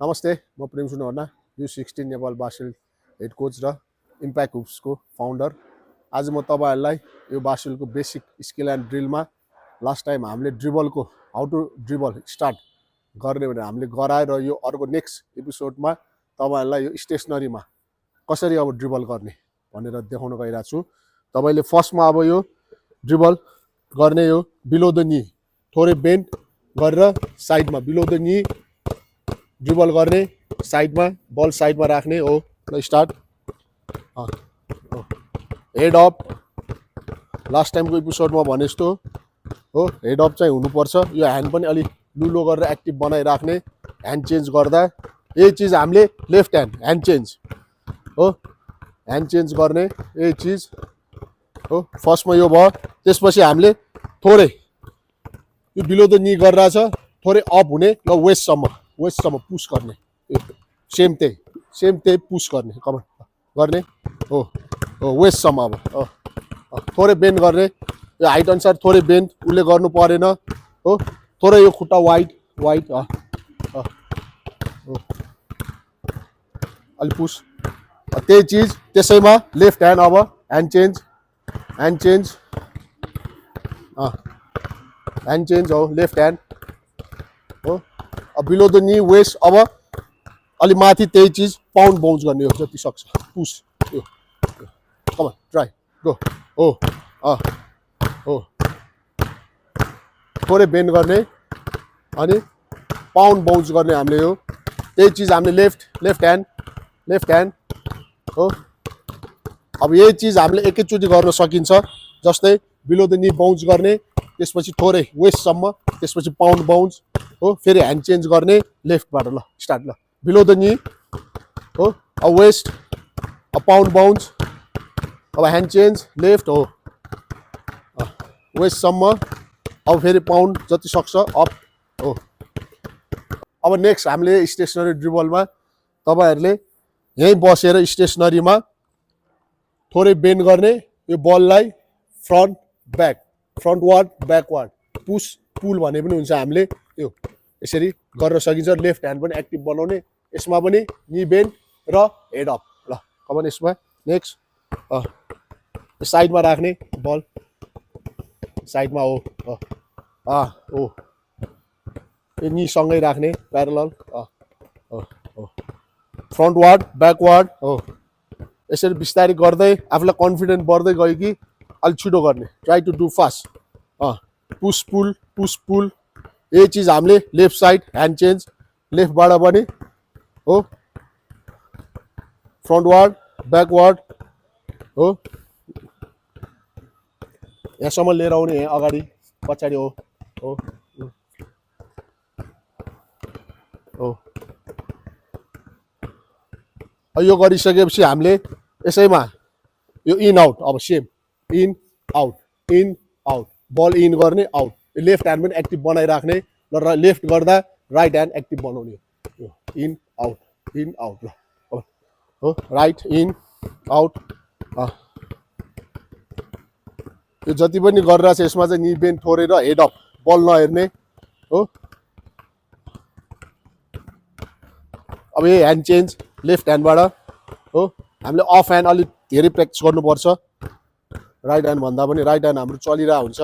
नमस्ते, म प्रेम सुनवर्ना, U16 नेपाल बासिल हेड कोच र इम्प्याक्ट हुप्सको फाउन्डर। आज म तपाईहरुलाई यो बासिलको बेसिक स्किल एन्ड ड्रिलमा लास्ट टाइम हामीले ड्रिबलको हाउ टु ड्रिबल स्टार्ट गर्ने भने हामीले गराएर यो अर्को नेक्स्ट एपिसोडमा तपाईहरुलाई यो स्टेसनरीमा कसरी अब ड्रिबल गर्ने भनेर देखाउन गइरहेको छु। तपाईले फर्स्टमा अब यो ड्रिबल गर्ने यो बिलो द नी थोरै बेन्ड गरेर साइडमा बिलो द नी ड्रिबल गर्ने, साइडमा बल साइडमा राख्ने हो। ल स्टार्ट। हेड अप, लास्ट टाइमको एपिसोडमा भने जस्तो हो, हेड अप चाहिँ हुनुपर्छ। यो ह्यान्ड पनि अलि लुलो गरेर एक्टिभ बनाइराख्ने, ह्यान्ड चेन्ज गर्दा। यही चिज हामीले लेफ्ट ह्यान्ड चेन्ज हो, ह्यान्ड चेन्ज गर्ने यही चिज हो। फर्स्टमा यो भयो, त्यसपछि हामीले थोरै यो बिलो द नी गरिरहेछ, थोरै अप हुने, ल वेस्टसम्म पुस गर्ने, सेम त्यही पुस गर्ने, कमन गर्ने हो वेस्टसम्म। अब थोरै बेन्ड गर्ने, यो हाइट अनुसार थोरै बेन्ड उसले गर्नु परेन हो। थोरै यो खुट्टा वाइड अलि पुस, त्यही चिज त्यसैमा लेफ्ट ह्यान्ड। अब ह्यान्ड चेन्ज हो, लेफ्ट ह्यान्ड हो। अब बिलो द नी वेस्ट, अब अलि माथि त्यही चिज पाउन्ड बाउन्स गर्ने हो, जति सक्छ पुस। यो कम ट्राई गो हो थोरै बेन्ड गर्ने अनि पाउन्ड बाउन्स गर्ने हामीले। यो त्यही चिज हामीले लेफ्ट ह्यान्ड हो। अब यही चिज हामीले एकैचोटि गर्न सकिन्छ। जस्तै बिलो द नी बाउन्स गर्ने, त्यसपछि थोरै वेस्टसम्म, त्यसपछि पाउन्ड बाउन्स हो, फेरि ह्यान्ड चेन्ज गर्ने लेफ्टबाट। ल स्टार्ट। ल बिलो द नी हो, अब वेस्ट, अब पाउन्ड बाउन्स, अब ह्यान्ड चेन्ज लेफ्ट हो, वेस्टसम्म, अब फेरि पाउन्ड जति सक्छ अप हो। अब नेक्स्ट हामीले स्टेसनरी ड्रिबलमा तपाईहरुले यहीँ बसेर स्टेसनरीमा थोरै बेन्ड गर्ने, यो बललाई फ्रन्टवार्ड ब्याकवार्ड पुल भने पनि हुन्छ। हामीले यो यसरी गर्न सकिन्छ। लेफ्ट ह्यान्ड पनि एक्टिभ बनाउने, यसमा पनि नी बेन्ड र हेड अप। ल कमन यसमा नेक्स्ट साइडमा राख्ने, बल साइडमा हो हो, यो नी सँगै राख्ने प्यारलल हो, फ्रन्टवार्ड ब्याकवार्ड हो। यसरी बिस्तारै गर्दै आफूलाई कन्फिडेन्ट बढ्दै गयो कि अलि छिटो गर्ने, ट्राई टु डु फास्ट। पुस पुल यही चिज हामीले लेफ्ट साइड ह्यान्ड चेन्ज लेफ्टबाट पनि हो, फ्रन्टवार्ड ब्याकवार्ड हो, यहाँसम्म लिएर आउने, यहाँ अगाडि पछाडि हो यो गरिसकेपछि हामीले यसैमा यो इन आउट, अब सेम इन आउट, बल इन गर्ने, आउट। लेफ्ट ह्यान्ड पनि एक्टिभ बनाइराख्ने, र लेफ्ट गर्दा राइट ह्यान्ड एक्टिभ बनाउने, यो इन आउट। ल हो, राइट इन आउट। यो जति पनि गरिरहेछ यसमा चाहिँ नी बेन्ड थोरै र हेड अप, बल नहेर्ने हो। अब यही ह्यान्ड चेन्ज लेफ्ट ह्यान्डबाट हो। हामीले अफ ह्यान्ड अलिक धेरै प्र्याक्टिस गर्नुपर्छ, राइट ह्यान्ड भन्दा पनि। राइट ह्यान्ड हाम्रो चलिरहेको हुन्छ,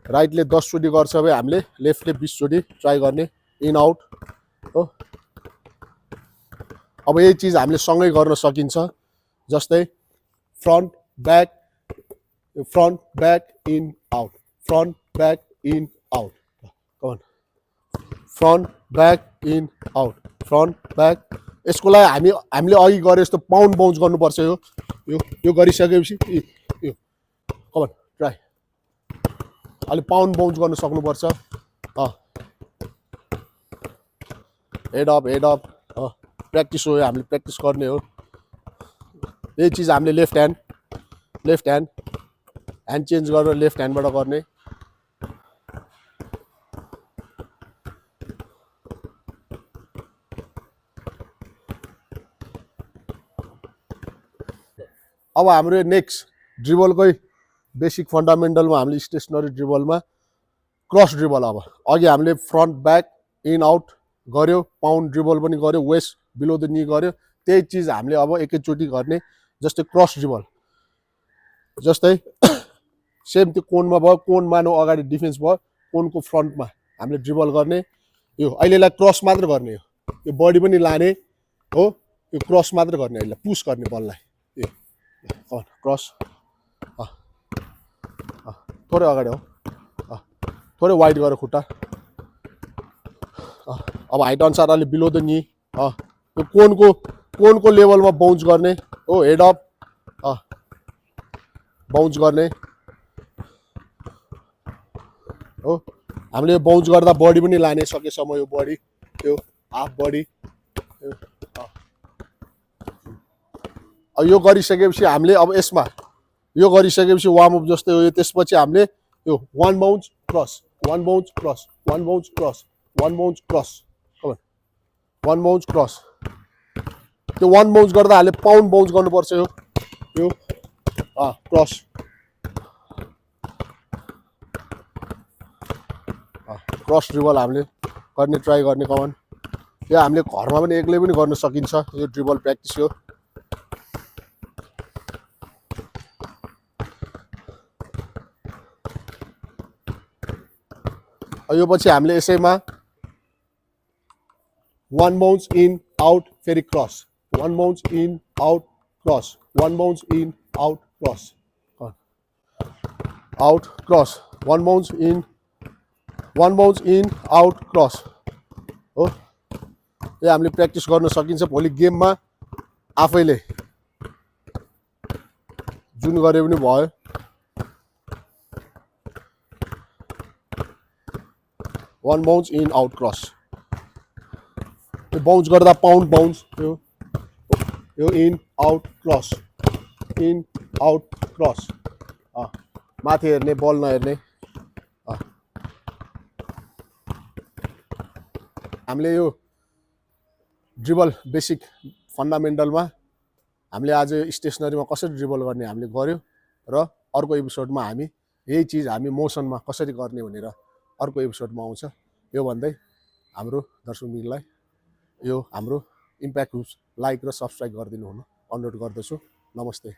राइटले 10 चोटि गर्छ भने हामीले लेफ्टले 20 चोटि ट्राई गर्ने, इन आउट हो। अब यही चिज हामीले सँगै गर्न सकिन्छ। जस्तै front back in out, front back in out, come on front back in out, front back. यसको लागि हामीले अघि गरे जस्तो पाउन्ड बाउन्स गर्नुपर्छ। यो गरिसकेपछि यो कमन ट्राई, अलि पाउन्ड बाउन्स गर्न सक्नुपर्छ। हेड अप प्र्याक्टिस हो, हामीले प्र्याक्टिस गर्ने हो। यही चिज हामीले लेफ्ट ह्यान्ड चेन्ज गरेर लेफ्ट ह्यान्डबाट गर्ने। अब हाम्रो नेक्स्ट ड्रिबलकै बेसिक फन्डामेन्टलमा हामीले स्टेसनरी ड्रिबलमा क्रस ड्रिबल। अब अघि हामीले फ्रन्ट ब्याक इन आउट गर्यो, पाउन्ड ड्रिबल पनि गर्यो, वेस्ट बिलो द नी गर्यो। त्यही चिज हामीले अब एकैचोटि गर्ने। जस्तै क्रस ड्रिबल, जस्तै सेम त्यो कोनमा भयो, कोन मानौ अगाडि डिफेन्स भयो, कोनको फ्रन्टमा हामीले ड्रिबल गर्ने। यो अहिलेलाई क्रस मात्र गर्ने, यो बडी पनि लाने हो, यो क्रस मात्र गर्ने, अहिले पुस गर्ने बललाई। यो क्रस थोरै अगाडि हो, थोरै वाइड गरेर खुट्टा। अब हाइट अनुसार अलि बिलो द नी, यो कोनको लेभलमा बाउन्स गर्ने हो, हेड अप बाउन्स गर्ने हो। हामीले यो बाउन्स गर्दा बडी पनि लाने सकेसम्म, यो बडी, यो हाफ बडी। अब यो गरिसकेपछि हामीले अब यसमा यो गरिसकेपछि वार्म अप जस्तै हो यो। त्यसपछि हामीले यो one bounce cross, one bounce cross, one bounce cross, one bounce cross, one bounce cross. त्यो वान बाउन्स गर्दा हामीले पाउन्ड बाउन्स गर्नुपर्छ। यो क्रस, क्रस ड्रिबल हामीले गर्ने ट्राई गर्ने कमन। यो हामीले घरमा पनि एक्लै पनि गर्न सकिन्छ, यो ड्रिबल प्र्याक्टिस हो। यो पछि हामीले यसैमा वान बाउन्स इन आउट, फेरि cross, one bounce in out cross, one bounce in out cross, out cross, one bounce in, one bounce in out cross हो। यो हामीले प्र्याक्टिस गर्न सकिन्छ भोलि गेममा आफैले जुन गरे पनि भयो। One bounce in out cross, यो बाउन्स गर्दा पाउन्ड बाउन्स, यो in out cross, in out cross. माथि हेर्ने, बल नहेर्ने। हामीले यो ड्रिबल बेसिक फन्डामेन्टलमा हामीले आज स्टेसनरीमा कसरी ड्रिबल गर्ने हामीले गऱ्यो, र अर्को एपिसोडमा हामी यही चिज हामी मोसनमा कसरी गर्ने भनेर अर्को एपिसोडमा आउँछ। यो भन्दै हाम्रो दर्शकबिनलाई यो हाम्रो इम्प्याक्ट हुप्स लाइक र सब्सक्राइब गरिदिनु हुन अनुरोध गर्दछु। नमस्ते।